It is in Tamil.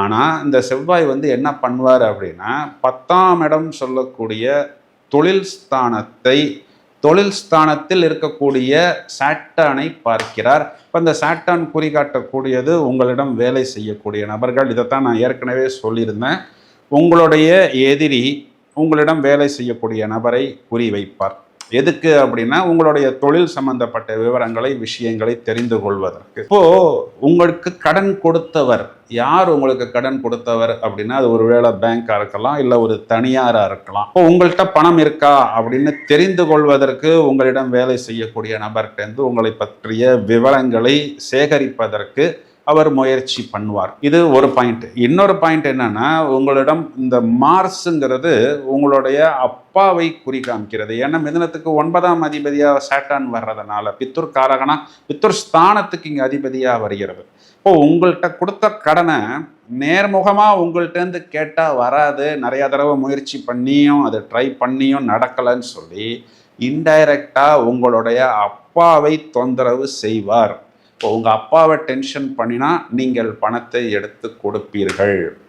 ஆனால் இந்த செவ்வாய் வந்து என்ன பண்ணுவார் அப்படின்னா 10ஆம் இடம் சொல்லக்கூடிய தொழில் ஸ்தானத்தை, தொழில் ஸ்தானத்தில் இருக்கக்கூடிய சாட்டர்னை பார்க்கிறார். இப்போ இந்த சாட்டர்ன் குறிகாட்டக்கூடியது உங்களிடம் வேலை செய்யக்கூடிய நபர்கள். இதைத்தான் நான் ஏற்கனவே சொல்லியிருந்தேன். உங்களுடைய எதிரி உங்களிடம் வேலை செய்யக்கூடிய நபரை குறிவைப்பார். எதுக்கு அப்படின்னா உங்களுடைய தொழில் சம்பந்தப்பட்ட விவரங்களை, விஷயங்களை தெரிந்து கொள்வதற்கு. இப்போ உங்களுக்கு கடன் கொடுத்தவர் யார்? உங்களுக்கு கடன் கொடுத்தவர் அப்படின்னா அது ஒருவேளை பேங்கா இருக்கலாம், இல்லை ஒரு தனியாரா இருக்கலாம். இப்போ உங்கள்கிட்ட பணம் இருக்கா அப்படின்னு தெரிந்து கொள்வதற்கு உங்களிடம் வேலை செய்யக்கூடிய நபர்கிட்ட உங்களை பற்றிய விவரங்களை சேகரிப்பதற்கு அவர் முயற்சி பண்ணுவார். இது ஒரு பாயிண்ட். இன்னொரு பாயிண்ட் என்னன்னா, உங்களிடம் இந்த மார்ஸுங்கிறது உங்களுடைய அப்பாவை குறி காமிக்கிறது. ஏன்னா மிதுனத்துக்கு 9ஆம் அதிபதியாக சாட்டர்ன் வர்றதுனால பித்துர் காரகனா, பித்துர் ஸ்தானத்துக்கு இங்கே அதிபதியாக வருகிறது. இப்போ உங்கள்கிட்ட கொடுத்த கடனை நேர்முகமாக உங்கள்கிட்டருந்து கேட்டால் வராது, நிறைய தடவை முயற்சி பண்ணியும் அதை ட்ரை பண்ணியும் நடக்கலைன்னு சொல்லி இன்டைரக்டாக உங்களுடைய அப்பாவை தொந்தரவு செய்வார். இப்போ உங்கள் அப்பாவை டென்ஷன் பண்ணினா நீங்கள் பணத்தை எடுத்து கொடுப்பீர்கள்.